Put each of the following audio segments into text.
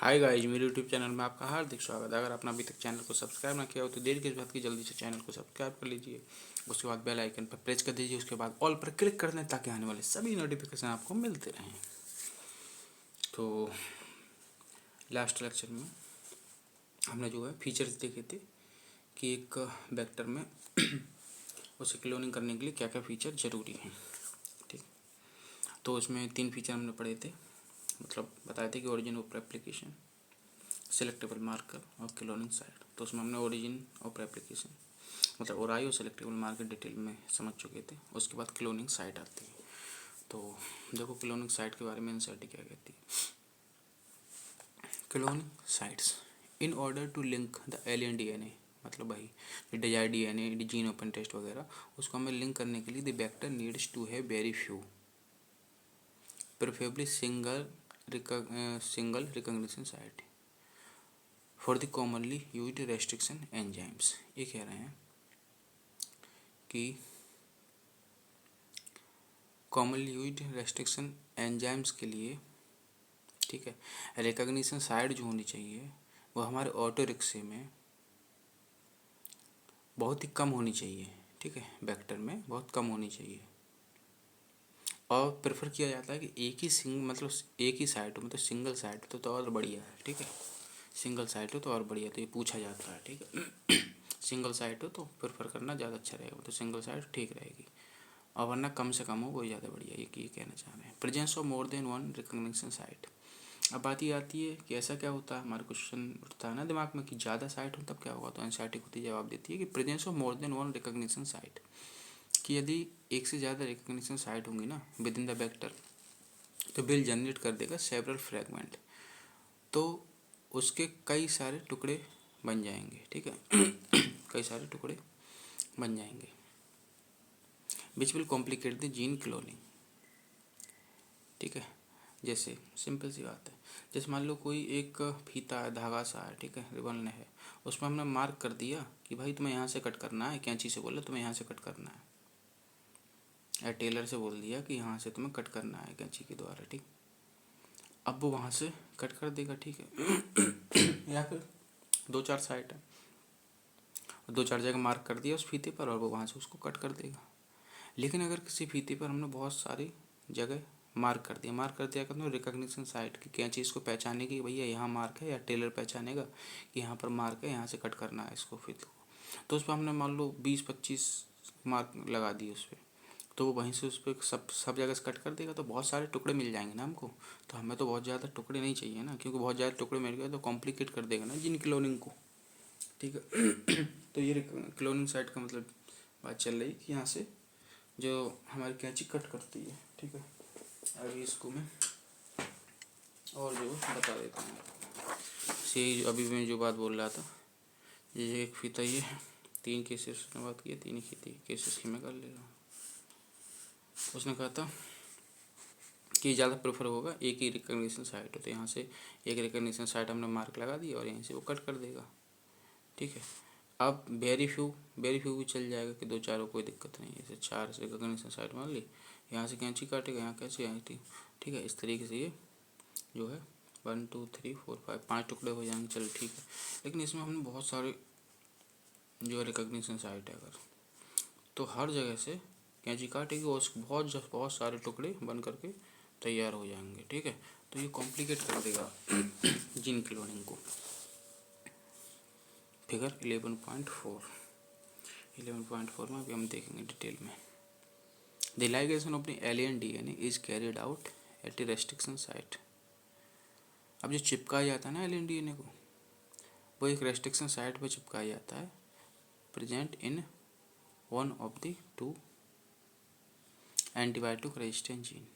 Hi guys, मेरे YouTube channel में आपका हार्दिक स्वागत है। अगर आपने अभी तक चैनल को सब्सक्राइब ना किया हो तो देर किस बात की, जल्दी से चैनल को सब्सक्राइब कर लीजिए। उसके बाद बेल आइकन पर प्रेस कर दीजिए, उसके बाद ऑल पर क्लिक कर दें ताकि आने वाले सभी नोटिफिकेशन आपको मिलते रहें। तो लास्ट लेक्चर में हमने जो है फीचर्स देखे थे कि एक वेक्टर में उसे क्लोनिंग करने के लिए क्या क्या फीचर ज़रूरी हैं। ठीक, तो उसमें 3 फीचर हमने पढ़े थे, मतलब बताए थे कि origin of application, selectable marker और क्लोनिंग साइट। तो उसमें हमने ओरिजिन ऑफ एप्लीकेशन मतलब ओराई और सेलेक्टेबल मार्कर डिटेल में समझ चुके थे। उसके बाद क्लोनिंग साइट आती है। तो देखो क्लोनिंग साइट के बारे में एनसीईआरटी क्या कहती है। Cloning sites in order to link the alien DNA, मतलब भाई डिजायर डीएनए, जीन ओपन टेस्ट वगैरह, उसको हमें लिंक करने के लिए the vector needs to have very few preferably single recognition site for the commonly used restriction enzymes. ये कह रहे हैं कि कॉमनली यूज्ड रेस्ट्रिक्शन एंजाइम्स के लिए, ठीक है, रिकॉग्निशन साइट जो होनी चाहिए वो हमारे ऑटो रिक्शे में बहुत ही कम होनी चाहिए। ठीक है, वेक्टर में बहुत कम होनी चाहिए और प्रेफर किया जाता है कि एक ही साइट हो, मतलब सिंगल साइट हो तो और बढ़िया है। ठीक है, सिंगल साइट हो तो और बढ़िया, तो ये पूछा जाता है। ठीक है सिंगल साइट हो तो प्रेफर करना ज़्यादा अच्छा रहेगा, तो सिंगल साइट ठीक रहेगी, और वरना कम से कम हो वही ज़्यादा बढ़िया। ये कहना चाह रहे हैं। Presence of more than one recognition site. अब बात ये आती है कि ऐसा क्या होता है, हमारा क्वेश्चन उठता है ना दिमाग में कि ज़्यादा साइट हो तब क्या होगा। तो एनसीईआरटी खुद ही जवाब देती है कि presence of more than one recognition site, कि यदि एक से ज़्यादा रिकॉग्निशन साइट होंगी ना विद इन द वेक्टर, तो बिल जनरेट कर देगा सेवरल फ्रेगमेंट, तो उसके कई सारे टुकड़े बन जाएंगे। ठीक है कई सारे टुकड़े बन जाएंगे which will complicate the gene cloning. ठीक है, जैसे सिंपल सी बात है, जैसे मान लो कोई एक फीता है, धागा सा है, ठीक है, रिबन है, उसमें हमने मार्क कर दिया कि भाई तुम्हें यहाँ से कट करना है, कैंची से बोला तुम्हें यहाँ से कट करना है, या टेलर से बोल दिया कि यहाँ से तुम्हें कट करना है कैंची के द्वारा। ठीक, अब वो वहाँ से कट कर देगा। ठीक है या फिर 2-4 साइट है, 2-4 जगह मार्क कर दिया उस फीते पर और वो वहाँ से उसको कट कर देगा। लेकिन अगर किसी फीते पर हमने बहुत सारी जगह मार्क कर दिया कहते हैं रिकॉग्निशन साइट की, कैंची इसको पहचानेगी भैया यहाँ मार्क है, या टेलर पहचानेगा कि यहाँ पर मार्क है, यहाँ से कट करना है इसको फीते को। तो उस पर हमने मान लो 20-25 मार्क लगा दिए उस पर, तो वो वहीं से उस पर सब जगह से कट कर देगा, तो बहुत सारे टुकड़े मिल जाएंगे ना हमको। तो हमें तो बहुत ज़्यादा टुकड़े नहीं चाहिए ना, क्योंकि बहुत ज़्यादा टुकड़े मिल गए तो कॉम्प्लिकेट कर देगा ना जीन क्लोनिंग को। ठीक है तो ये क्लोनिंग साइट का मतलब बात चल रही कि यहाँ से जो हमारी कैंची कट करती है। ठीक है, अभी इसको मैं और जो बता देता हूँ। यही अभी मैं जो बात बोल रहा था, ये एक फीता, ये 3 केसेस ने बात की, 3 ही केसेस की मैं कर ले रहा हूँ। उसने कहा था कि ज़्यादा प्रेफर होगा एक ही रिकॉग्निशन साइट हो, तो यहाँ से एक रिकॉग्निशन साइट हमने मार्क लगा दी और यहीं से वो कट कर देगा। ठीक है, अब वेरी फ्यू भी चल जाएगा कि 2-4 हो, कोई दिक्कत नहीं है। जैसे 4 रिकॉग्निशन साइट मान ली, यहाँ से कैंची काटेगा, यहाँ कैंची आई थी। ठीक है, इस तरीके से ये जो है 1 2 3 4 5 टुकड़े हो जाएंगे। चलो ठीक है, लेकिन इसमें हमने बहुत सारे जो रिकॉग्निशन साइट है अगर, तो हर जगह से कैंची काटेगी और उसके बहुत सारे टुकड़े बन करके तैयार हो जाएंगे। ठीक है, तो ये कॉम्प्लिकेट कर देगा जीन क्लोनिंग को। फिगर 11.4 में अभी हम देखेंगे डिटेल में। The ligation of the alien DNA is carried out at A restriction site. अब जो चिपकाया जाता है ना एलियन डीएनए को, वो एक रेस्ट्रिक्शन साइट पर चिपकाया जाता है, present in one of the 2 antibiotic resistant gene.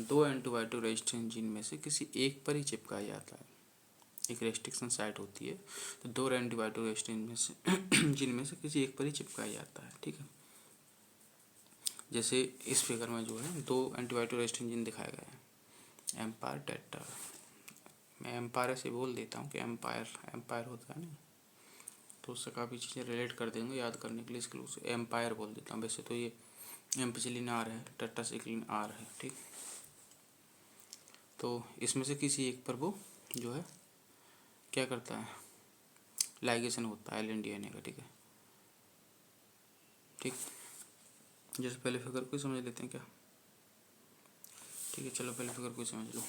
2 antibiotic resistant gene में से किसी एक पर ही चिपकाया जाता है, एक रेस्ट्रिक्शन साइट होती है, तो 2 एंटीबायोटिक रेजिस्टेंट में से जीन में से किसी एक पर ही चिपकाया जाता है। ठीक है, जैसे इस फिगर में जो है 2 एंटीबायोटिक रेजिस्टेंट जीन दिखाया गया है, एम्पायर टेट्रा। मैं एम्पायर से बोल देता हूँ कि एम्पायर होता है ना, तो उससे काफ़ी चीज़ें रिलेट कर देंगे याद करने के लिए, इसके लिए एम्पायर बोल देता हूँ। वैसे तो ये एम्पिसिलिन आर है, टेट्रासाइक्लिन आर है। ठीक, तो इसमें से किसी एक पर वो जो है क्या करता है, लाइगेशन होता है एल DNA का, ठीक है। ठीक, जैसे पहले फिगर को समझ लेते हैं क्या, ठीक है। चलो पहले फिगर को समझ लो,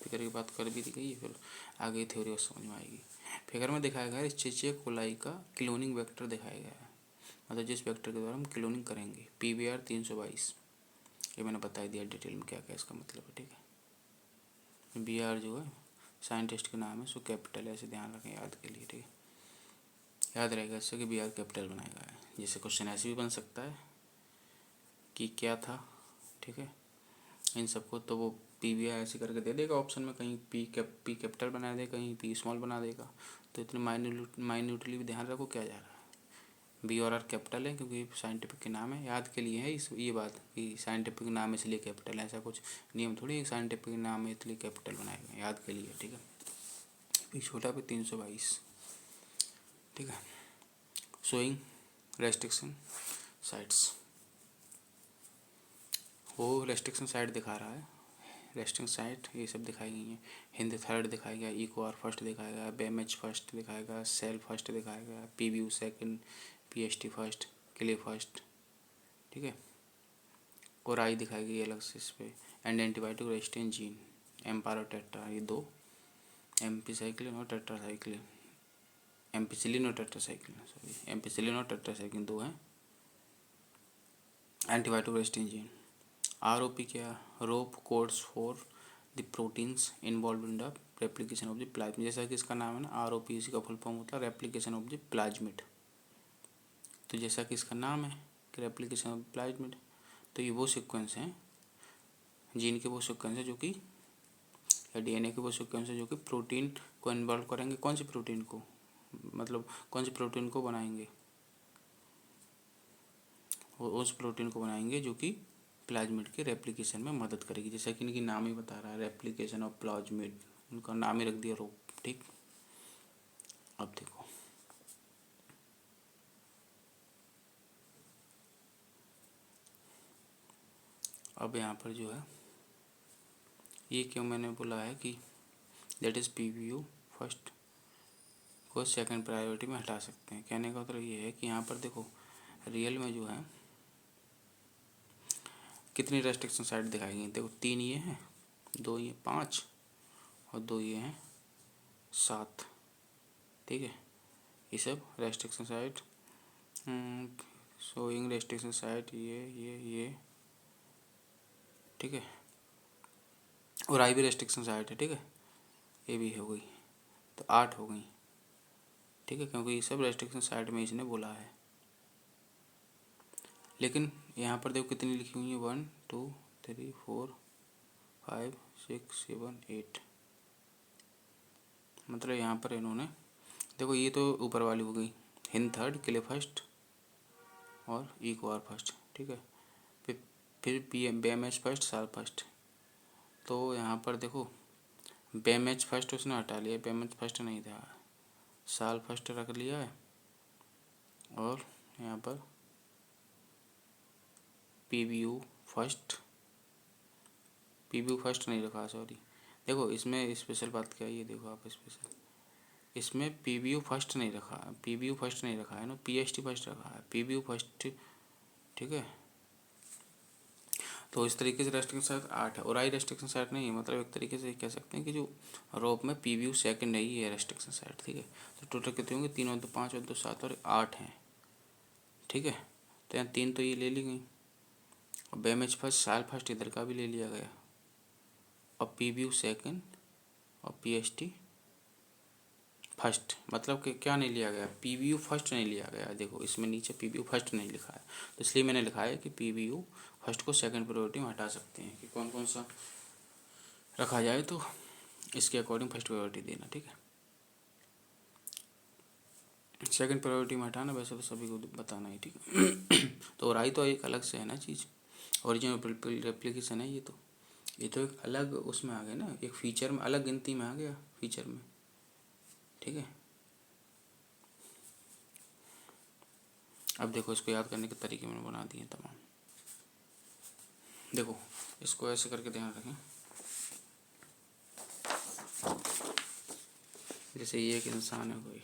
फिगर की बात कर भी दी गई है, फिर आगे थ्योरी और समझ में आएगी। फिगर में दिखाया गया है एस्चेरिचिया कोलाई का क्लोनिंग वेक्टर दिखाया गया है, मतलब जिस वेक्टर के द्वारा हम क्लोनिंग करेंगे PBR 322। ये मैंने बता दिया डिटेल में क्या क्या इसका मतलब है, ठीक है। BR जो है साइंटिस्ट का नाम है, सो कैपिटल है, ऐसे ध्यान रखें याद के लिए, ठीक है। याद रहेगा इससे कि BR कैपिटल बनाया गया है। जैसे क्वेश्चन ऐसे भी बन सकता है कि क्या था, ठीक है, इन सबको तो वो PBR ऐसे करके दे देगा ऑप्शन में, कहीं P कैपिटल बना देगा, कहीं P स्मॉल बना देगा। तो इतने माइन्यूटली भी ध्यान रखो क्या जा रहा है। B और R कैपिटल है क्योंकि साइंटिफिक के नाम है, याद के लिए है ये बात कि साइंटिफिक नाम है इसलिए कैपिटल है, ऐसा कुछ नियम थोड़ी, साइंटिफिक नाम है इसलिए कैपिटल बनाएगा, याद के लिए, ठीक है। P छोटा पे 322, ठीक है। शोइंग रेस्ट्रिक्शन साइट्स, वो रेस्ट्रिक्शन साइट दिखा रहा है, रेस्टिंग साइट ये सब दिखाई गई हैं। हिंद थर्ड दिखाया गया, इक्वार फर्स्ट दिखाया गया, BMH फर्स्ट दिखाया गया, सेल फर्स्ट दिखाया गया, PBU second, PST first, clay first, ठीक है। और आई दिखाई गई अलग से इस पर, and antibiotic resistant gene, empire और टेट्रा, ये दो, एम्पीसाइक्लिन और टेट्रासाइक्लिन, एम्पिसिलिन और टेट्रासाइक्लिन, सॉरी एम्पिसिलिन और टेट्रासाइक्लिन दो हैं एंटीबायोटिक रेजिस्टेंट जीन। ROP क्या, ROP codes for the proteins involved in the replication of the plasmid, जैसा कि इसका नाम है ना ROP, इसी का फुल फॉर्म होता है रेप्लिकेशन ऑफ द प्लाज्मिड। तो जैसा कि इसका नाम है कि रेप्लिकेशन ऑफ प्लाज्मिड, तो ये वो सीक्वेंस हैं, जीन के वो सीक्वेंस है जो कि, या DNA के वो सीक्वेंस है जो कि प्रोटीन को इन्वॉल्व करेंगे। कौन सी प्रोटीन को, मतलब कौन सी प्रोटीन को बनाएंगे, वो उस प्रोटीन को बनाएंगे जो कि प्लाज्मिड के रेप्लिकेशन में मदद करेगी, जैसा कि इनकी नाम ही बता रहा है रेप्लिकेशन ऑफ प्लाज्मिड, उनका नाम ही रख दिया रोप, ठीक। अब देखो अब यहाँ पर जो है ये क्यों मैंने बोला है कि दैट इज़ PBU फर्स्ट को सेकंड प्रायोरिटी में हटा सकते हैं। कहने का मतलब ये है कि यहाँ पर देखो रियल में जो है कितनी रेस्ट्रिक्शन साइट दिखाई गई, देखो 3 ये हैं, 2 ये 5 और 2 ये हैं 7, ठीक है। ये सब restriction site, showing restriction site, ये ठीक है। और आई भी रेस्ट्रिक्शन साइट है, ठीक है, ये भी हो गई, तो 8 हो गई, ठीक है, क्योंकि ये सब रेस्ट्रिक्शन साइट में इसने बोला है। लेकिन यहाँ पर देखो कितनी लिखी हुई है, 1 2 3 4 5 6 7 8, मतलब यहाँ पर इन्होंने देखो ये तो ऊपर वाली हो गई, हिंद थर्ड, क्ले फर्स्ट और इक्वार फर्स्ट, ठीक है। फिर BMH फर्स्ट, साल फर्स्ट, तो यहाँ पर देखो BMH फर्स्ट उसने हटा लिया, BMH फर्स्ट नहीं था, साल फर्स्ट रख लिया है, और यहाँ पर PBU फर्स्ट, PBU फर्स्ट नहीं रखा, सॉरी। देखो इसमें स्पेशल बात क्या है, ये देखो आप स्पेशल, इसमें PBU फर्स्ट नहीं रखा, PBU फर्स्ट नहीं रखा है ना, PST फर्स्ट रखा है, PBU फर्स्ट, ठीक है। तो इस तरीके से रेस्ट्रिक्शन साइट 8 है, और आई रेस्ट्रिक्शन साइट नहीं है, मतलब एक तरीके से कह सकते हैं कि जो रोप में PBU सेकंड है, ये है रेस्ट्रिक्शन साइट, ठीक है। तो टोटल कितने होंगे, 3 और 2 5 और 2 7 और 8 हैं, ठीक है। तो यहाँ 3 तो ये ले ली गई, और BMH फर्स्ट, साल फर्स्ट इधर का भी ले लिया गया, और PBU सेकंड और PST फर्स्ट, मतलब कि क्या नहीं लिया गया, PBU फर्स्ट नहीं लिया गया। देखो इसमें नीचे PBU फर्स्ट नहीं लिखा है, तो इसलिए मैंने लिखा है कि PBU फर्स्ट को सेकंड प्रायोरिटी में हटा सकते हैं, कि कौन कौन सा रखा जाए तो इसके अकॉर्डिंग फर्स्ट प्रायोरिटी देना, ठीक है। सेकंड प्रायोरिटी में हटाना वैसे तो सभी को बताना ही, ठीक है। तो और आई तो एक अलग से है ना चीज़, ओरिजिनल रेप्लिकेशन है, ये तो एक अलग उसमें आ गया ना, एक फीचर में अलग गिनती में आ गया, फीचर में, ठीक है। अब देखो इसको याद करने के तरीके मैंने बना दिए तमाम, देखो इसको ऐसे करके ध्यान रखें, जैसे ये एक इंसान है कोई,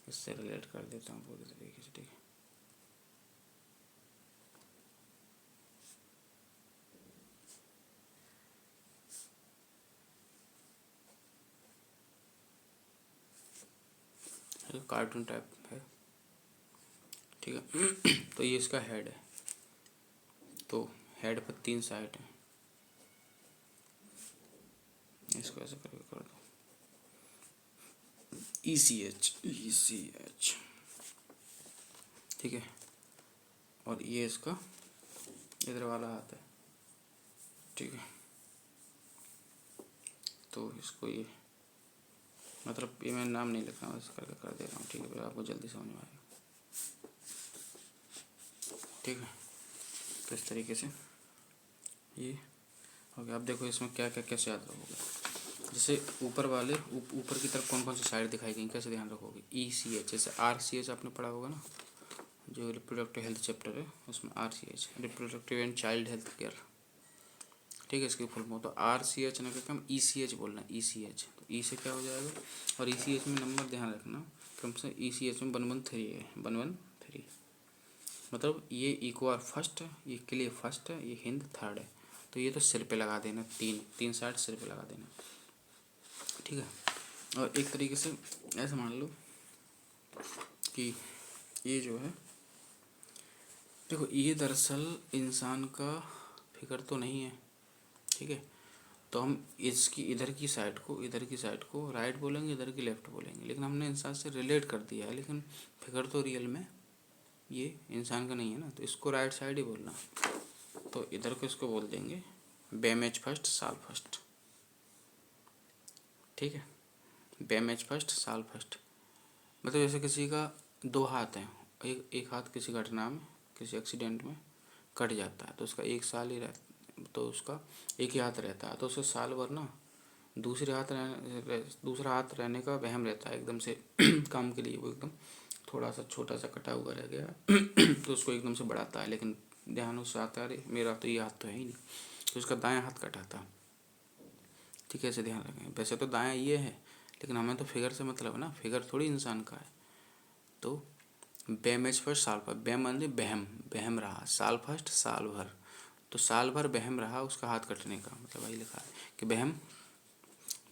इससे रिलेट कर देता हूँ पूरी तरीके से, ठीक है। कार्टून टाइप है, ठीक है। तो ये इसका हेड है, तो हेड पर 3 साइड है, इसको ऐसे करके कर दो, ECH, ठीक है। और ये इसका इधर वाला हाथ है, ठीक है। तो इसको ये मतलब ये मैं नाम नहीं लिख रहा हूँ, इस करके कर दे रहा हूँ, ठीक है, फिर आपको जल्दी समझ में आएगा, ठीक है। तो इस तरीके से ये हो गया। अब देखो इसमें क्या क्या कैसे याद रखोगे। जैसे ऊपर वाले ऊपर की तरफ कौन कौन सी साइड दिखाई गई, कैसे ध्यान रखोगे। ECH, जैसे RCH आपने पढ़ा होगा ना, जो रिप्रोडक्टिव हेल्थ चैप्टर है उसमें RCH reproductive and child health care, ठीक है, इसकी फुल फॉर्म। तो RCH ना क्या, हम ECH बोलना, ECH, तो ई से क्या हो जाएगा। और ECH में नंबर ध्यान रखना, कम से ECH में 113 है, 113, मतलब ये इक्वार फर्स्ट है, ये क्ले फर्स्ट है, ये हिंद थर्ड है। तो ये तो सिर पे लगा देना, तीन साइड सिर पे लगा देना, ठीक है। और एक तरीके से ऐसे मान लो कि ये जो है, देखो ये दरअसल इंसान का फिगर तो नहीं है, ठीक है। तो हम इसकी इधर की साइड को राइट बोलेंगे, इधर की लेफ्ट बोलेंगे, लेकिन हमने इंसान से रिलेट कर दिया है, लेकिन फिगर तो रियल में ये इंसान का नहीं है ना, तो इसको राइट साइड ही बोलना। तो इधर को इसको बोल देंगे बेमेज फर्स्ट साल फर्स्ट, ठीक है। बेमेज फर्स्ट साल फर्स्ट, मतलब जैसे किसी का 2 हाथ हैं, एक हाथ किसी घटना में, किसी एक्सीडेंट में कट जाता है, तो उसका 1 साल ही रहता, तो उसका एक ही हाथ रहता है, तो उसे साल भर ना दूसरा हाथ रहने का वहम रहता है एकदम से काम के लिए, वो एकदम थोड़ा सा छोटा सा कटा हुआ रह गया तो उसको एकदम से बढ़ाता है, लेकिन ध्यान उससे आता है, अरे मेरा तो ये हाथ तो है ही नहीं, तो उसका दायां हाथ कटा था, ठीक है। ऐसे ध्यान रखें, वैसे तो दायां ये है, लेकिन हमें तो फिगर से मतलब है ना, फिगर थोड़ी इंसान का है। तो बेमेज फर्स्ट साल भर, बे मान बहम, बहम रहा, साल फर्स्ट साल भर, तो साल भर बहम रहा उसका हाथ कटने का मतलब वही लिखा है कि बहम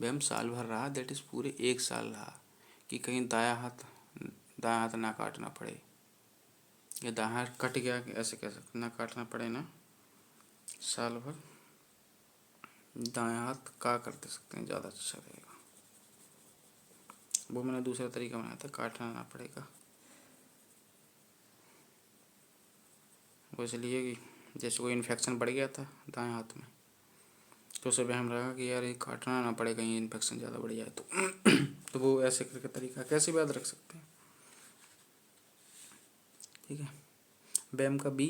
बहम साल भर रहा, दैट इज़ पूरे 1 साल रहा, कि कहीं दायां हाथ ना काटना पड़े, या दायां हाथ कट गया ऐसे कह सकते, ना काटना पड़े ना, साल भर दायां हाथ का कर दे सकते हैं, ज़्यादा अच्छा रहेगा। वो मैंने दूसरा तरीका बनाया था, काटना ना पड़ेगा, वो इसलिए कि जैसे कोई इन्फेक्शन बढ़ गया था दाएं हाथ में, तो उसे वहम रहा कि यार ये काटना ना पड़े कहीं इन्फेक्शन ज़्यादा बढ़ जाए तो तो वो ऐसे करके तरीका कैसे भी याद रख सकते हैं, ठीक है। बेम का बी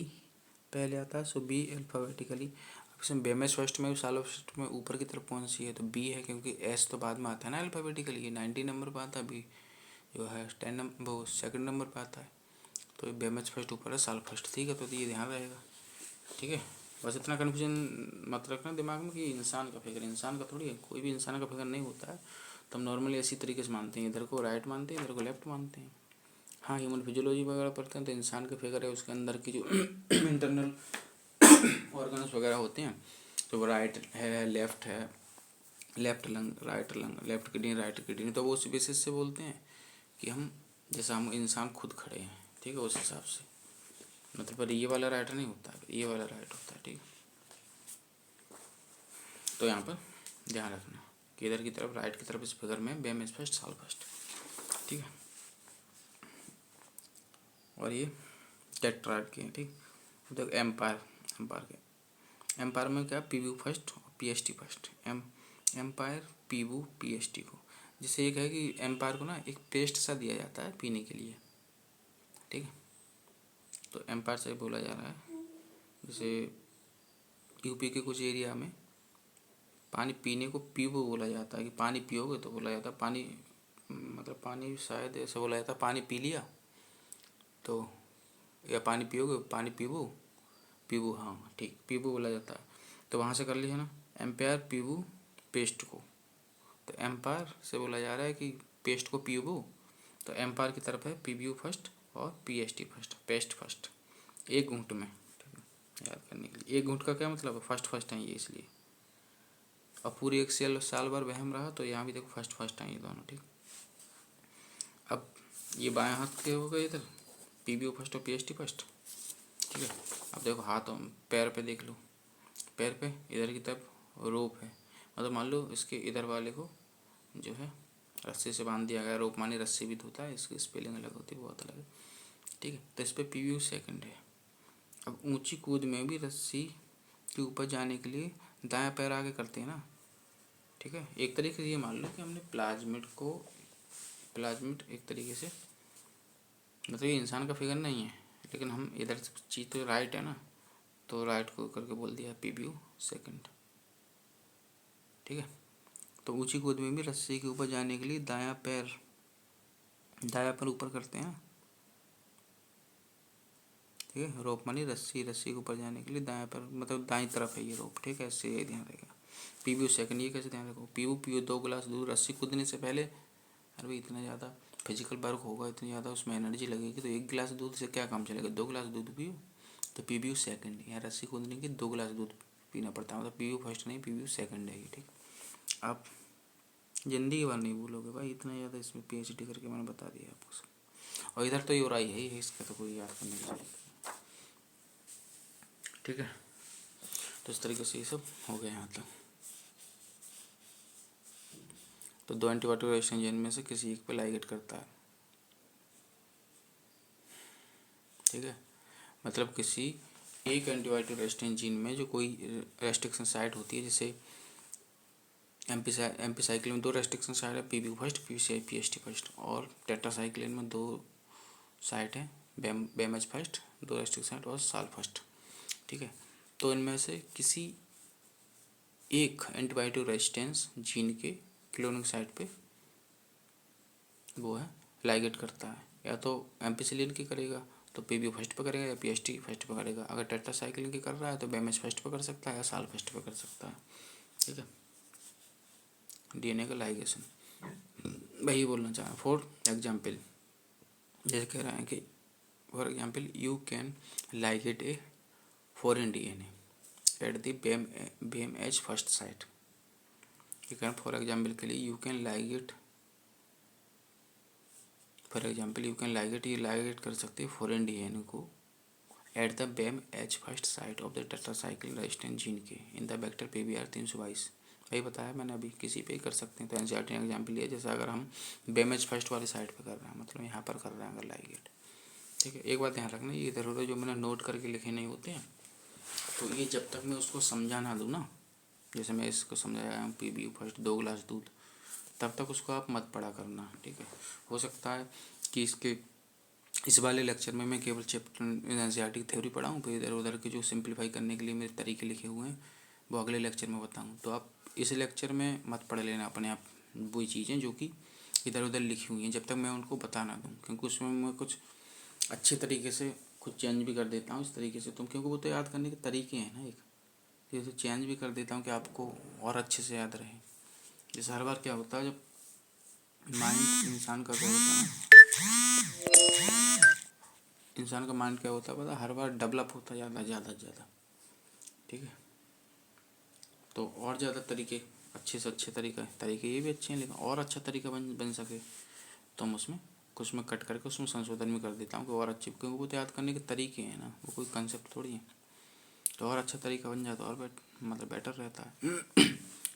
पहले आता है, सो बी अल्फ़ाबेटिकली। अब इसमें बेमेस फर्स्ट में सालों फर्स्ट में ऊपर की तरफ कौन सी है, तो बी है, क्योंकि एस तो बाद में आता है ना अल्फ़ाबेटिकली, ये 90 नंबर पर आता है, बी जो है 10 नंबर, वो सेकंड नंबर पर आता है। तो बेमेस फर्स्ट ऊपर है, साल फर्स्ट, ठीक है। तो ये ध्यान रहेगा, ठीक है। बस इतना कन्फ्यूजन मत रखना दिमाग में कि इंसान का फिगर, इंसान का थोड़ी है, कोई भी इंसान का फिगर नहीं होता है। तो हम नॉर्मली इसी तरीके से मानते हैं, इधर को राइट मानते हैं, इधर को लेफ्ट मानते हैं। हाँ, ह्यूमन फिजियोलॉजी वगैरह पढ़ते हैं तो इंसान का फिगर है, उसके अंदर की जो इंटरनल ऑर्गन्स वगैरह होते हैं, तो वो राइट है, लेफ्ट है, left lung, left kidney, right kidney, तो वो उस बेसिस से बोलते हैं कि हम जैसा हम इंसान खुद खड़े हैं, ठीक है, उस हिसाब से, मतलब पर ये वाला राइट नहीं होता है, ये वाला राइट होता है, ठीक है। तो यहाँ पर ध्यान रखना कि इधर की तरफ राइट की तरफ इस फिगर में बेम इज फर्स्ट साल फर्स्ट, ठीक है। और ये टेट्राड के हैं, ठीक। तो एम्पायर के एम्पायर में क्या, पीवी फर्स्ट और पीएसटी फर्स्ट, एम्पायर पीवू पीएसटी को, जिससे एक है कि एम्पायर को ना एक पेस्ट सा दिया जाता है पीने के लिए, ठीक है। तो एम्पायर से बोला जा रहा है, जैसे यूपी के कुछ एरिया में पानी पीने को पीवो बोला जाता है, कि पानी पियोगे तो बोला जाता है पानी, मतलब पानी शायद ऐसे बोला जाता है, पानी पी लिया तो, या पानी पियोगे, पानी पीवो, पीवू, हाँ ठीक, पीवू बोला जाता है। तो वहाँ से कर लीजिए ना, एम्पायर पीवू पेस्ट को, तो एम्पायर से बोला जा रहा है कि पेस्ट को पीबू, तो एम्पायर की तरफ है पीबीयू फर्स्ट और पीएसटी फर्स्ट, पेस्ट फर्स्ट, एक घूंट में। ठीक है, याद करने के लिए एक घूंट का क्या मतलब है, फर्स्ट फर्स्ट है ये इसलिए। और पूरी एक साल भर वहम रहा तो यहाँ भी देखो फर्स्ट फर्स्ट है ये दोनों। ठीक, अब ये बाएं हाथ के हो गए इधर पीबीयू फर्स्ट और पीएसटी फर्स्ट। ठीक है, अब देखो हाथों पैर पे देख लो, पैर पे इधर की तरफ रोप है, मतलब मान लो इसके इधर वाले को जो है रस्सी से बांध दिया गया। रोप मानी रस्सी भी होता है, इसकी स्पेलिंग अलग होती है, बहुत अलग है। ठीक है, तो इस पर पीबीयू सेकंड है। अब ऊंची कूद में भी रस्सी के ऊपर जाने के लिए दायां पैर आगे करते हैं ना। ठीक है, एक तरीके से ये मान लो कि हमने प्लाज्मिड एक तरीके से, मतलब ये इंसान का फिगर नहीं है, लेकिन हम इधर चीज तो राइट है ना, तो राइट को करके बोल दिया पीबीयू सेकंड। ठीक है, तो ऊंची कूद में भी रस्सी के ऊपर जाने के लिए दायां पैर ऊपर करते हैं। ठीक है, रोप मानी रस्सी के ऊपर जाने के लिए दायां पैर, मतलब दाईं तरफ है ये रोप। ठीक है, ऐसे ये ध्यान रहेगा। पीबीयू सेकंड, ये कैसे ध्यान रखो, पीबीयू 2 गिलास दूध, रस्सी कूदने से पहले। अरे भाई इतना ज़्यादा फिजिकल वर्क होगा, इतनी ज़्यादा उसमें एनर्जी लगेगी, तो 1 गिलास दूध से क्या काम चलेगा, 2 गिलास दूध पियो। तो पीबीयू सेकंड, यहाँ रस्सी कूदने के 2 गिलास दूध पीना पड़ता है, मतलब पीबीयू फर्स्ट नहीं, पीबीयू सेकंड है ये। ठीक, आप जिंदगी भर नहीं भूलोगे भाई, इतना ज़्यादा इसमें पीएचडी करके मैंने बता दिया आपको सब। और इधर तो यूराई है ही, इसका तो कोई याद करने की जरूरत नहीं। ठीक है, तो इस तरीके से ये सब हो गया यहाँ तक। तो 2 एंटीबायोटिक रेजिस्टेंट जीन में से किसी एक पे लाइगेट करता है। ठीक है, मतलब किसी एक एंटीबायोटिक रेजिस्टेंट जीन में जो कोई रेस्ट्रिक्शन साइट होती है, जैसे एम्पीसाइक्लिन में 2 रेस्ट्रिक्शन साइट है, पीबीयू फर्स्ट, पीएसटी फर्स्ट, और टेट्रासाइक्लिन में 2 साइट है, बेमएच फर्स्ट, 2 रेस्ट्रिक्शन साइट, और साल फर्स्ट। ठीक है, तो इनमें से किसी एक एंटीबायोटिक रेजिस्टेंस जीन के क्लोनिंग साइट पे वो है लाइगेट करता है, या तो एम्पिसिलिन की करेगा तो पीबीयू फर्स्ट पे करेगा, या पीएसटी फर्स्ट पे करेगा। अगर टेट्रासाइक्लिन की कर रहा है तो बेमएच फर्स्ट पे कर सकता है, या साल फर्स्ट पे कर सकता है। ठीक है, डीएनए का लाइगेशन वही बोलना चाह रहा हूँ। फॉर एग्जाम्पल, जैसे कह रहे हैं कि for example you can ligate a foreign DNA at the BamH first site. You can, for example के लिए you can ligate, for example you can ligate, ये लाइगेट कर सकते हैं फॉरेन डीएनए को at the BamH first site of the tetracycline resistant gene के in the vector PBR 322। वही बताया मैंने अभी, किसी पे ही कर सकते हैं। तो एनसीईआरटी ने एग्जाम्पल लिया, जैसे अगर हम बेमएच फर्स्ट वाली साइड पे कर रहे हैं, मतलब यहाँ पर कर रहे हैं अगर लाइगेट। ठीक है, एक बात ध्यान रखना, ये इधर उधर जो मैंने नोट करके लिखे नहीं होते हैं, तो ये जब तक मैं उसको समझा ना दूँ ना, जैसे मैं इसको समझाया हूँ पीबीयू फर्स्ट 2 गिलास दूध, तब तक उसको आप मत पढ़ा करना। ठीक है, हो सकता है कि इस वाले लेक्चर में मैं केवल चैप्टर एनसीईआरटी की थ्योरी पढ़ाऊँ, फिर इधर उधर के जो सिंप्लीफाई करने के लिए मेरे तरीके लिखे हुए हैं वो अगले लेक्चर में बताऊँ। तो आप इस लेक्चर में मत पढ़ लेना अपने आप वही चीज़ें जो कि इधर उधर लिखी हुई हैं, जब तक मैं उनको बता ना दूँ, क्योंकि उसमें मैं कुछ अच्छे तरीके से कुछ चेंज भी कर देता हूँ इस तरीके से, तुम क्योंकि वो तो याद करने के तरीके हैं ना, एक जैसे चेंज भी कर देता हूँ कि आपको और अच्छे से याद रहे। जैसे हर बार क्या होता है, जब माइंड इंसान का क्या होता है, इंसान का माइंड क्या होता है पता, हर बार डेवलप होता ज़्यादा ज़्यादा ज़्यादा। ठीक है, तो और ज़्यादा तरीके, अच्छे से अच्छे तरीके ये भी अच्छे हैं, लेकिन और अच्छा तरीका बन सके तो हम उसमें कुछ में कट करके उसमें संशोधन भी कर देता हूँ कि और अच्छे, क्योंकि वो तो याद करने के तरीके हैं ना, वो कोई कंसेप्ट थोड़ी है। तो और अच्छा तरीका बन जाता है और मतलब बेटर रहता है।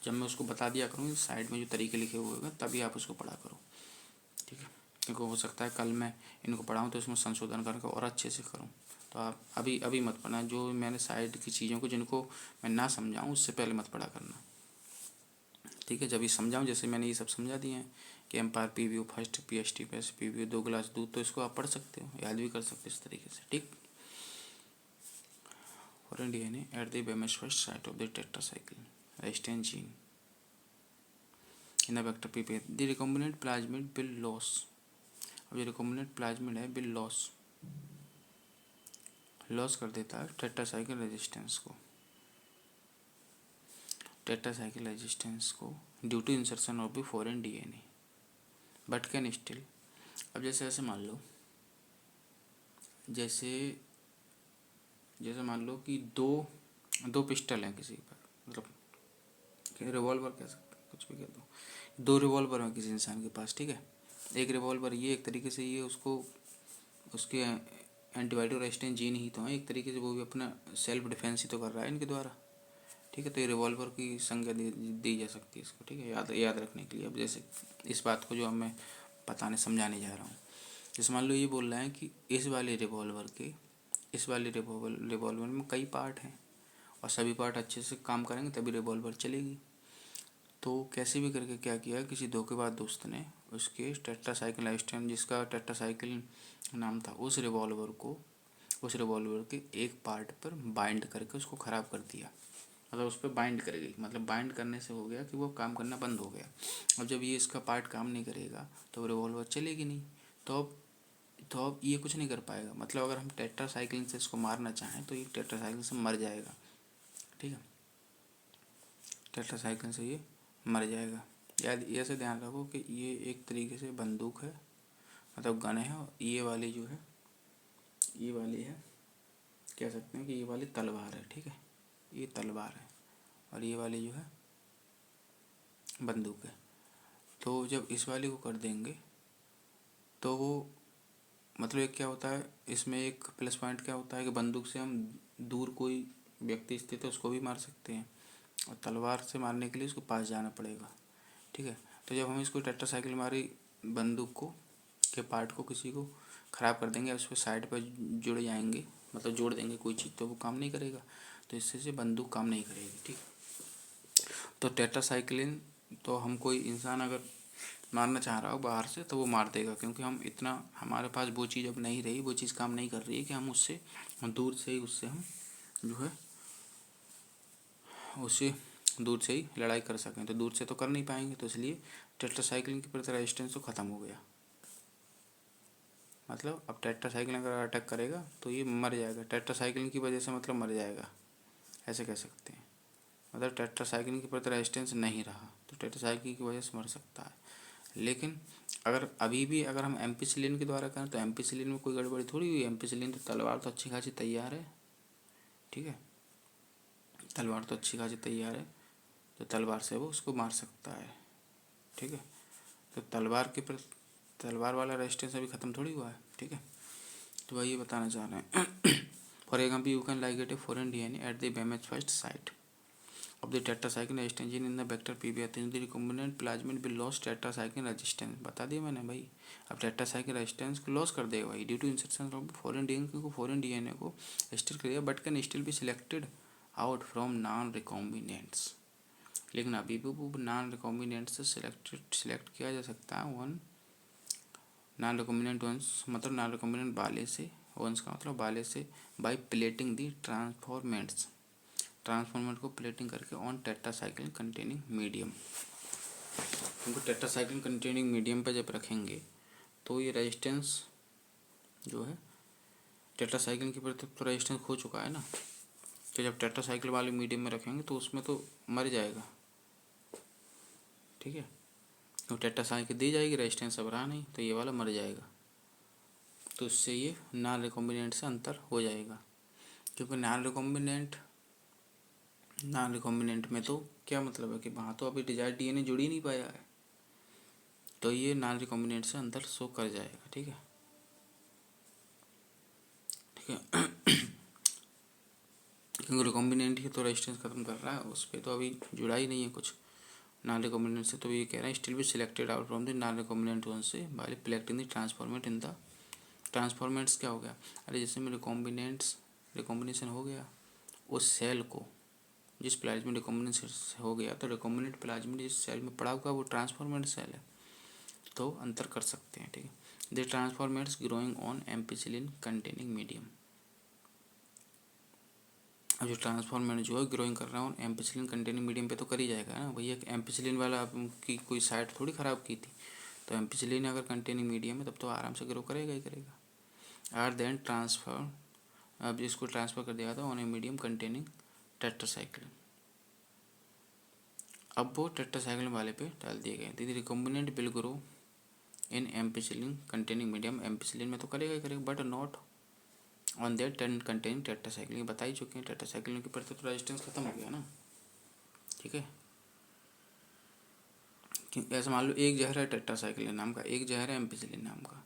जब मैं उसको बता दिया करूँ साइड में जो तरीके लिखे हुए होंगे तभी आप उसको पढ़ा करो। ठीक है, क्योंकि हो सकता है कल मैं इनको पढ़ाऊँ तो इसमें संशोधन करके और अच्छे से करूँ। तो आप अभी अभी मत पढ़ना, जो मैंने साइड की चीज़ों को जिनको मैं ना समझाऊँ उससे पहले मत पढ़ा करना। ठीक है, जब ये समझाऊँ, जैसे मैंने ये सब समझा दिए हैं कि एम्पायर PBU first, PST first, PBU 2 गिलास दूध, तो इसको आप पढ़ सकते हो, याद भी कर सकते हो इस तरीके से। ठीक, foreign DNA at the BamH first site of the tetracycline resistant gene in the vector PPR, the recombinant plasmid will loss. अब ये रिकॉम्बिनेंट प्लाज्मिड है विल लॉस कर देता है टेट्रासाइक्लिन रेजिस्टेंस को due to insertion of the foreign DNA but can still. अब जैसे ऐसे मान लो, जैसे जैसे मान लो कि दो दो पिस्टल हैं किसी पर, मतलब रिवॉल्वर कह सकते हैं, कुछ भी कह दो, दो रिवॉल्वर हैं किसी इंसान के पास, ठीक है। एक रिवॉल्वर ये एक तरीके से ये उसको उसके एंटीबायोटिक रेजिस्टेंट जीन ही तो हैं एक तरीके से, वो भी अपना सेल्फ डिफेंस ही तो कर रहा है इनके द्वारा, ठीक है। तो ये रिवॉल्वर की संज्ञा दी जा सकती है इसको, ठीक है, याद याद रखने के लिए। अब जैसे इस बात को जो अब मैं बताने समझाने जा रहा हूँ, जैसे मान लो ये बोल रहा है कि इस वाले रिवॉल्वर में कई पार्ट हैं और सभी पार्ट अच्छे से काम करेंगे तभी रिवॉल्वर चलेगी। तो कैसे भी करके क्या किया, किसी धोखेबाज दोस्त ने उसके टेट्रासाइकिल स्टैंड, जिसका टेट्रासाइकिल नाम था, उस रिवॉल्वर के एक पार्ट पर बाइंड करके उसको ख़राब कर दिया। मतलब उस पर बाइंड कर गई, मतलब बाइंड करने से हो गया कि वो काम करना बंद हो गया। अब जब ये इसका पार्ट काम नहीं करेगा तो रिवॉल्वर चलेगी नहीं। तो अब ये कुछ नहीं कर पाएगा। मतलब अगर हम टेट्रासाइक्लिन से इसको मारना चाहें तो ये टेट्रासाइक्लिन से मर जाएगा, ठीक है, टेट्रासाइक्लिन से ये मर जाएगा। याद ऐसे ध्यान रखो कि ये एक तरीके से बंदूक है, मतलब गन है, और ये वाली जो है, ये वाली है, कह सकते हैं कि ये वाली तलवार है, ठीक है, ये तलवार है और ये वाली जो है बंदूक है। तो जब इस वाली को कर देंगे तो वो, मतलब एक क्या होता है इसमें, एक प्लस पॉइंट क्या होता है कि बंदूक से हम दूर कोई व्यक्ति स्थित है उसको भी मार सकते हैं, और तलवार से मारने के लिए उसको पास जाना पड़ेगा, ठीक है। तो जब हम इसको टेट्रासाइकिल मारी बंदूक को के पार्ट को किसी को ख़राब कर देंगे, उस पर साइड पर जुड़ जाएंगे, मतलब जोड़ देंगे कोई चीज़, तो वो काम नहीं करेगा, तो इससे से बंदूक काम नहीं करेगी, ठीक। तो टेट्रासाइक्लिन तो हम कोई इंसान अगर मारना चाह रहा हो बाहर से तो वो मार देगा, क्योंकि हम इतना, हमारे पास वो चीज़ अब नहीं रही, वो चीज़ काम नहीं कर रही है कि हम उससे दूर से ही उससे हम जो है उससे दूर से ही लड़ाई कर सकें। तो दूर से तो कर नहीं पाएंगे, तो इसलिए टेट्रासाइक्लिन के प्रति रेजिस्टेंस तो ख़त्म हो गया। मतलब अब टेट्रासाइक्लिन अगर अटैक करेगा तो ये मर जाएगा, टेट्रासाइक्लिन की वजह से मतलब मर जाएगा, ऐसे कह सकते हैं। मतलब टेट्रासाइक्लिन के प्रति रेजिस्टेंस नहीं रहा तो टेट्रासाइक्लिन की वजह से मर सकता है। लेकिन अगर अभी भी अगर हम एम्पिसिलिन के द्वारा करें तो एम्पिसिलिन में कोई गड़बड़ी थोड़ी हुई। एम्पिसिलिन तो तलवार तो अच्छी खासी तैयार है, ठीक है, तलवार तो अच्छी खासी तैयार है, तो तलवार से वो उसको मार सकता है, ठीक है। तो तलवार वाला रेजिस्टेंस अभी ख़त्म थोड़ी हुआ है, ठीक है। तो वही ये बताना चाह रहे हैं। For example you can ligate a foreign DNA at the BamH first site of the tetracycline resistance gene in the vector PBR3 the recombinant plasmid will lose tetracycline resistance। बता दिया मैंने भाई। अब tetracycline resistance को loss कर देगा भाई due to insertion of foreign DNA, क्योंकि फॉरेन डीएनए को स्टिल करेगा but can still be selected out from non recombinants. लेकिन अभी भी वो नॉन रिकॉम्बिनेंट से सिलेक्ट किया जा सकता है वन नॉन रिकॉम्बिनेंट वंस, मतलब नॉन रिकॉम्बिनेंट वाले से, वंस का मतलब वाले से, बाई प्लेटिंग दी ट्रांसफॉर्मेंट को प्लेटिंग करके ऑन टेट्रासाइक्लिन कंटेनिंग मीडियम। उनको टेट्रासाइक्लिन कंटेनिंग मीडियम पर जब रखेंगे तो ये रेजिस्टेंस जो है टेट्रासाइक्लिन के प्रति तो रेजिस्टेंस खो चुका है ना, तो जब टेट्रासाइक्लिन वाले मीडियम में रखेंगे तो उसमें तो मर जाएगा, ठीक है। तो टेट्रासाइक्लिन दी जाएगी, रेजिस्टेंस अब रहा नहीं, तो ये वाला मर जाएगा। तो इससे ये नॉन रिकॉम्बिनेंट से अंतर हो जाएगा, क्योंकि नॉन रिकॉम्बिनेंट में तो क्या मतलब है कि वहाँ तो अभी डिजायर्ड डीएनए जुड़ ही नहीं पाया है, तो ये नॉन रिकॉम्बिनेंट से अंतर शो कर जाएगा, ठीक है, ठीक है। क्योंकि रिकॉम्बिनेंट ही तो रेजिस्टेंस खत्म कर रहा है, उस पर तो अभी जुड़ा ही नहीं है कुछ नॉन रिकॉम्बिनेंट से। तो ये कह रहा है still be selected out from the non recombinant one से by selecting the transformate in the transformants. क्या हो गया, अरे जैसे में रिकॉम्बिनेशन हो गया, उस सेल को जिस प्लाज्मिड रिकॉम्बिनेशन हो गया, तो रिकॉम्बिनेंट प्लाज्मिड जिस सेल में पड़ा हुआ वो ट्रांसफॉर्मेंट सेल है, तो अंतर कर सकते हैं, ठीक है। The transformants growing on ampicillin containing medium. अब जो ट्रांसफॉर्मेंट जो है ग्रोइंग कर रहा हूँ एम्पिसिलिन कंटेनिंग मीडियम पे तो कर ही जाएगा ना भैया। एम्पिसिलिन वाला की कोई साइट थोड़ी ख़राब की थी, तो एम्पिसिलिन अगर कंटेनिंग मीडियम है तब तो आराम से ग्रो करेगा ही करेगा। आर देन ट्रांसफर, अब इसको ट्रांसफ़र कर दिया था on a medium containing tetracycline. अब वो टेट्रासाइक्लिन वाले पे डाल दिए गए। The recombinant will grow in ampicillin containing medium. Ampicillin में तो करेगा ही करेगा, but not on that ten containing tetracycline. बता ही चुके हैं टेट्रासाइक्लिन के प्रति तो रेजिस्टेंस खत्म हो गया ना, ठीक है। ऐसा मान लो एक जहर है टेट्रासाइक्लिन नाम का, एक जहर है एम्पिसिलिन नाम का,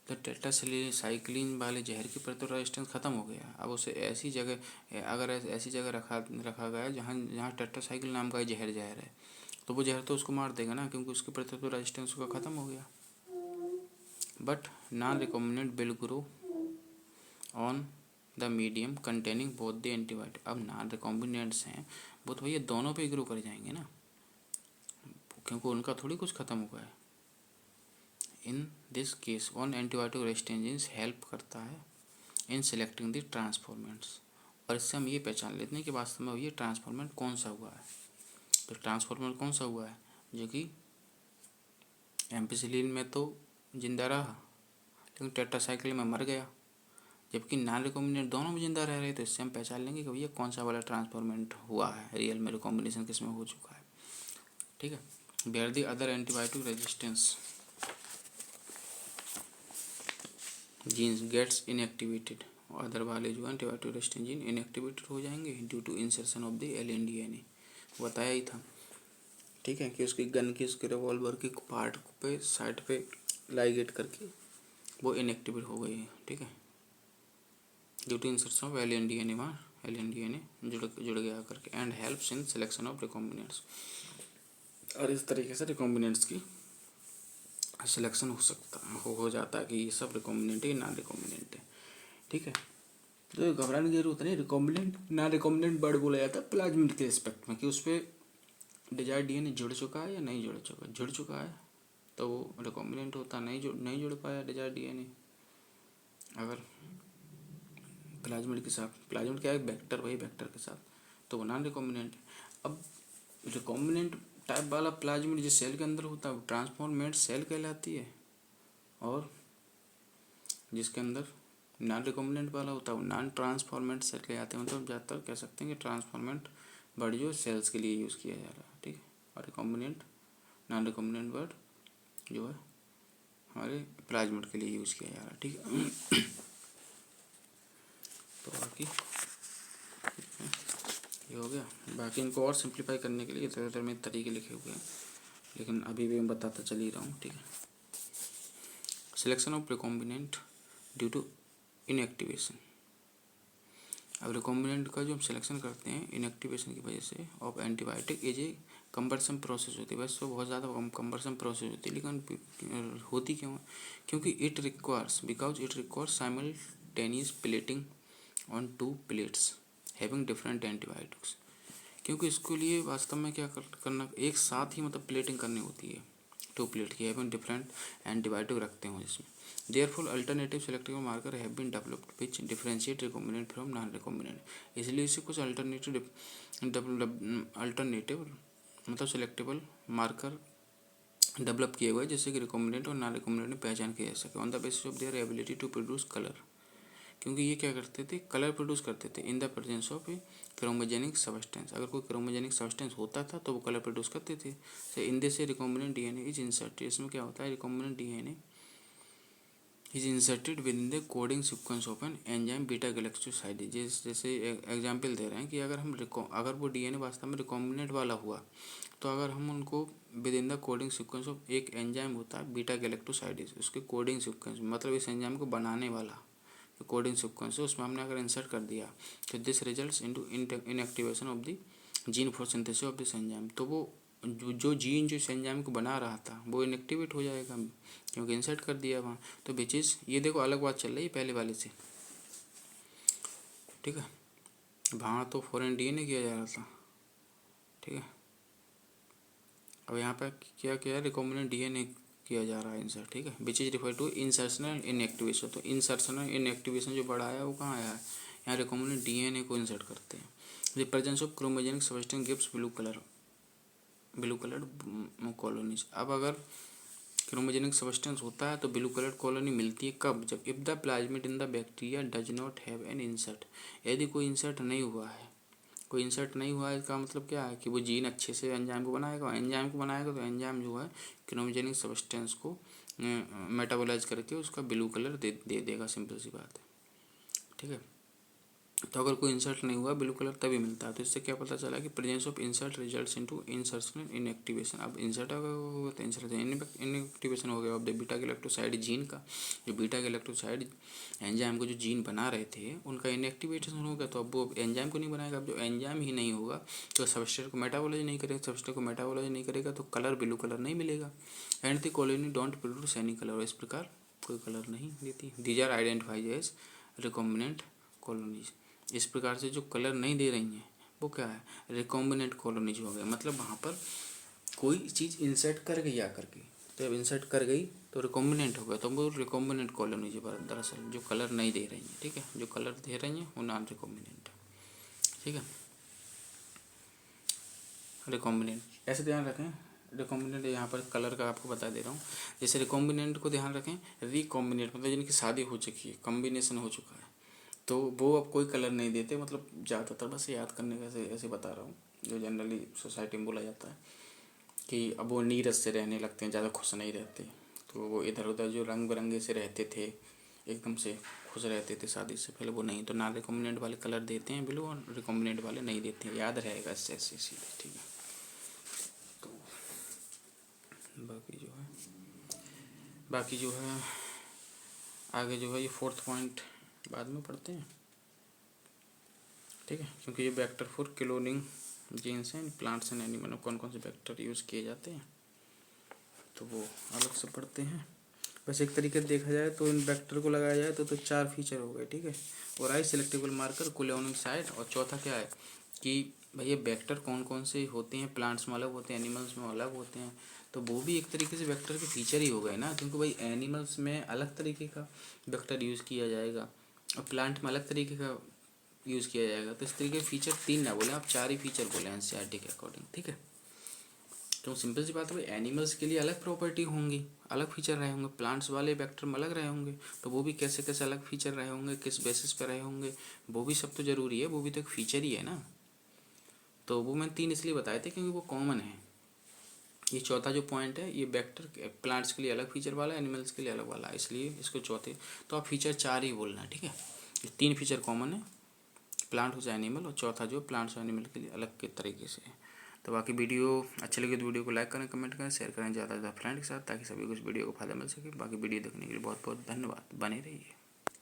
तो टेट्रासाइक्लिन वाले जहर की प्रति रेजिस्टेंस खत्म हो गया। अब उसे ऐसी जगह, अगर ऐसी जगह रखा गया जहाँ जहाँ टेट्रासाइक्लिन नाम का जहर है, तो वो जहर तो उसको मार देगा ना, क्योंकि उसके प्रति तो रेजिस्टेंस उसका खत्म हो गया। But non recombinant will grow on the medium containing both the antibiotic. अब नॉन रिकॉम्बिनेंट्स हैं वो तो भैया दोनों पे ग्रो कर जाएंगे ना, क्योंकि उनका थोड़ी कुछ खत्म हुआ है। In this case one antibiotic resistance help करता है इन सेलेक्टिंग द ट्रांसफॉर्मेंट्स। और इससे हम ये पहचान लेते हैं कि वास्तव में ये ट्रांसफॉर्मेंट कौन सा हुआ है। तो ट्रांसफॉर्मेंट कौन सा हुआ है, जो कि एम्पिसिलिन में तो जिंदा रहा लेकिन टेट्रासाइक्लिन में मर गया, जबकि नॉन रिकॉम्बिनेंट दोनों में जिंदा रह रहे। तो इससे हम पहचान लेंगे कि भैया कौन सा वाला ट्रांसफॉर्मेंट हुआ है, रियल में रिकॉम्बिनेशन किस में हो चुका है, ठीक है। Where the other antibiotic resistance genes gets inactivated. Other वाले जो एंटीबायोटिक रेजिस्टेंट जीन इनएक्टिवेटेड हो जाएंगे due to insertion of the LNDNA। बताया ही था, ठीक है, कि उसकी गन की, उसके रिवॉल्वर की पार्ट पे साइड पे लाइगेट करके वो इनएक्टिवेट हो गई है, ठीक है, due to insertion of LNDNA। वहाँ LNDNA जुड़ गया करके। And helps in selection of recombinants. और इस तरीके से रिकॉम्बिनेंट्स की सिलेक्शन हो जाता है कि ये सब रिकॉम्बिनेंट है, नॉन रिकॉम्बिनेंट है, ठीक है। तो घबराने की जरूरत नहीं। रिकॉम्बिनेंट नॉन रिकॉम्बिनेंट वर्ड बोला जाता है प्लाज्मिड के रिस्पेक्ट में, कि उस पर डिजायर्ड DNA जुड़ चुका है या नहीं जुड़ चुका है तो वो रिकॉम्बिनेंट होता, नहीं जुड़ पाया डिजायर्ड DNA अगर प्लाज्मिड के साथ। प्लाज्मिड क्या है, वेक्टर, वही वेक्टर के साथ, तो वो नॉन रिकॉम्बिनेंट है। अब रिकॉम्बिनेंट टाइप वाला प्लाज्मिड जिस सेल के अंदर होता है वो ट्रांसफॉर्मेट सेल कहलाती है, और जिसके अंदर नॉन रिकॉम्बिनेंट वाला होता है वो नॉन ट्रांसफॉर्मेट सेल कहलाते हैं। मतलब ज़्यादातर कह सकते हैं कि ट्रांसफॉर्मेट वर्ड जो सेल्स के लिए यूज़ किया जा रहा है, ठीक है, और रिकॉम्बिनेंट नॉन रिकॉम्बिनेंट वर्ड जो है हमारे प्लाज्मिड के लिए यूज़ किया जा रहा है, ठीक है। तो बाकी ये हो गया। बाकी इनको और सिंप्लीफाई करने के लिए इधर में तरीके लिखे हुए हैं, लेकिन अभी भी मैं बताता चल ही रहा हूँ, ठीक है। Selection of recombinant due to inactivation. अब रिकॉम्बिनेंट का जो हम सिलेक्शन करते हैं इनएक्टिवेशन की वजह से of antibiotic is a cumbersome process होती है। वैसे तो बहुत ज़्यादा कम्बरसम प्रोसेस होती है, लेकिन होती क्यों है, क्योंकि it requires simultaneous plating on 2 plates having different antibiotics. क्योंकि इसके लिए वास्तव में क्या करना, एक साथ ही मतलब प्लेटिंग करनी होती है 2 प्लेट की, हैविंग डिफरेंट एंटीबायोटिक रखते हो जिसमें। Therefore alternative selective marker have been developed which differentiate recombinant from non recombinant. इसलिए इसे कुछ अल्टरनेटिव मतलब सेलेक्टेबल मार्कर डेवलप किए हुए जैसे कि रिकॉम्बिनेंट और नॉन रिकॉम्बिनेंट में पहचान की जा सके on the basis of their ability to produce colour. क्योंकि ये क्या करते थे, कलर प्रोड्यूस करते थे in the presence of a chromogenic substance. अगर कोई क्रोमोजेनिक सब्सटेंस होता था तो वो कलर प्रोड्यूस करते थे। इन दिस से रिकॉम्बिनेंट DNA इज इंसर्टेड। इसमें क्या होता है, recombinant DNA is inserted with in the coding sequence of an enzyme beta galactosidase. जैसे एग्जाम्पल दे रहे हैं कि अगर वो DNA वास्तव में रिकॉम्बिनेंट वाला हुआ तो अगर हम उनको with in the coding sequence of एक एंजाइम होता है बीटा गैलेक्टोसाइडेज, उसके कोडिंग सीक्वेंस मतलब इस एंजाइम को बनाने वाला कोडिंग सीक्वेंस है, उसमें हमने अगर इंसर्ट कर दिया तो this results into inactivation of the gene for synthesis of this enzyme. तो वो जो जीन जो इस एंजाइम को बना रहा था वो इनएक्टिवेट हो जाएगा क्योंकि इंसर्ट कर दिया वहाँ। तो विच इज़, ये देखो अलग बात चल रही है पहले वाले से, ठीक है। वहाँ तो फॉरेन DNA किया जा रहा था, ठीक है। अब यहाँ पर क्या किया है, रिकॉम्बिनेंट DNA किया जा रहा है इंसर्ट, ठीक है। Which is refer to insertional inactivation. तो इंसर्शनल इनएक्टिवेशन जो बड़ा आया वो कहाँ आया है, यहाँ रिकॉम्बिनेंट DNA को इंसर्ट करते हैं। The presence of chromogenic substance gives blue coloured colonies. अब अगर क्रोमोजेनिक सब्सटेंस होता है तो ब्लू कलर्ड कॉलोनी मिलती है कब, जब if the plasmid in the bacteria does not have an insert. यदि कोई इंसर्ट नहीं हुआ है कोई इंसर्ट नहीं हुआ है इसका मतलब क्या है कि वो जीन अच्छे से एंजाइम को बनाएगा, एंजाइम को बनाएगा तो एंजाइम जो है क्रोमोजेनिक सब्सटेंस को मेटाबोलाइज करके उसका ब्लू कलर दे देगा, सिंपल सी बात है, ठीक है। तो अगर कोई इंसर्ट नहीं हुआ ब्लू कलर तभी मिलता है। तो इससे क्या पता चला कि presence of insert results into insertion inactivation. अब इंसर्ट होगा तो इंसर्ट इनएक्टिवेशन हो गया। अब बीटा गैलेक्टोसाइड जीन का, जो बीटा गैलेक्टोसाइड एंजाइम को जो जीन बना रहे थे उनका इनएक्टिवेशन हो गया, तो अब वो एंजाइम को नहीं बनाएगा। अब जो एंजाइम ही नहीं होगा तो सबस्ट्रेट को मेटाबोलाइज नहीं करेगा, सबस्ट्रेट को मेटाबोलाइज नहीं करेगा तो कलर ब्लू कलर नहीं मिलेगा। And the colony don't produce any colour, इस प्रकार कोई कलर नहीं देती। These are identified as recombinant colonies. इस प्रकार से जो कलर नहीं दे रही हैं वो क्या है, रिकॉम्बिनेंट कॉलोनीज हो गए। मतलब वहाँ पर कोई चीज़ इंसर्ट कर गई आकर के, तो जब इंसर्ट कर गई तो रिकॉम्बिनेंट हो गया, तो वो रिकॉम्बिनेंट कॉलोनीज है दरअसल, जो कलर नहीं दे रही हैं, ठीक है। जो कलर दे रही हैं वो नॉन रिकॉम्बिनेंट है, ठीक है। रिकॉम्बिनेंट ऐसे ध्यान रखें, रिकॉम्बिनेंट यहाँ पर कलर का आपको बता दे रहा हूँ। जैसे रिकॉम्बिनेंट को ध्यान रखें, रिकॉम्बिनेंट मतलब जिनकी शादी हो चुकी है, कॉम्बिनेशन हो चुका है, तो वो अब कोई कलर नहीं देते। मतलब ज़्यादातर बस याद करने का ऐसे बता रहा हूँ, जो जनरली सोसाइटी में बोला जाता है कि अब वो नीरस से रहने लगते हैं, ज़्यादा खुश नहीं रहते। तो वो इधर उधर जो रंग बिरंगे से रहते थे, एकदम से खुश रहते थे शादी से पहले, वो नहीं। तो नॉन रिकॉम्बिनेंट वाले कलर देते हैं ब्लू, और रिकॉम्बिनेंट वाले नहीं देते हैं, याद रहेगा इससे ऐसे सीधे, ठीक है। तो बाकी जो है आगे जो है ये 4th पॉइंट बाद में पढ़ते हैं, ठीक है। क्योंकि ये वेक्टर फॉर क्लोनिंग जीन्स हैं, प्लांट्स एंड एनिमल में कौन कौन से वेक्टर यूज़ किए जाते हैं तो वो अलग से पढ़ते हैं। बस एक तरीके से देखा जाए तो इन वेक्टर को लगाया जाए तो 4 फीचर हो गए, ठीक है। और आई सिलेक्टेबल मार्कर कोलोनिक साइट, और चौथा क्या है कि भैया वेक्टर कौन कौन से होते हैं, प्लांट्स में अलग होते हैं, एनिमल्स में अलग होते हैं, तो वो भी एक तरीके से वेक्टर के फीचर ही हो गए ना। क्योंकि भाई एनिमल्स में अलग तरीके का वेक्टर यूज़ किया जाएगा और प्लांट में अलग तरीके का यूज़ किया जाएगा। तो इस तरीके के फीचर 3 ना बोले आप, 4 ही फीचर बोले एनसीईआरटी के अकॉर्डिंग, ठीक है। तो सिंपल सी बात है भाई, एनिमल्स के लिए अलग प्रॉपर्टी होंगी, अलग फीचर रहे होंगे, प्लांट्स वाले वेक्टर में अलग रहे होंगे, तो वो भी कैसे कैसे अलग फीचर रहे होंगे, किस बेसिस पर रहे होंगे, वो भी सब तो ज़रूरी है, वो भी तो एक फीचर ही है ना। तो वो मैंने 3 इसलिए बताए थे क्योंकि वो कॉमन है। ये चौथा जो पॉइंट है ये वेक्टर प्लांट्स के लिए अलग फीचर वाला, एनिमल्स के लिए अलग वाला, इसलिए इसको चौथे। तो आप फीचर 4 ही बोलना है, ठीक है। ये 3 फीचर कॉमन है, प्लांट हो चाहे एनिमल, और चौथा जो प्लांट्स और एनिमल के लिए अलग के तरीके से है। तो बाकी वीडियो अच्छी लगी तो वीडियो को लाइक करें, कमेंट करें, शेयर करें ज़्यादा से ज़्यादा फ्रेंड के साथ, ताकि सभी को इस वीडियो को फायदा मिल सके। बाकी वीडियो देखने के लिए बहुत बहुत धन्यवाद, बने रहिए।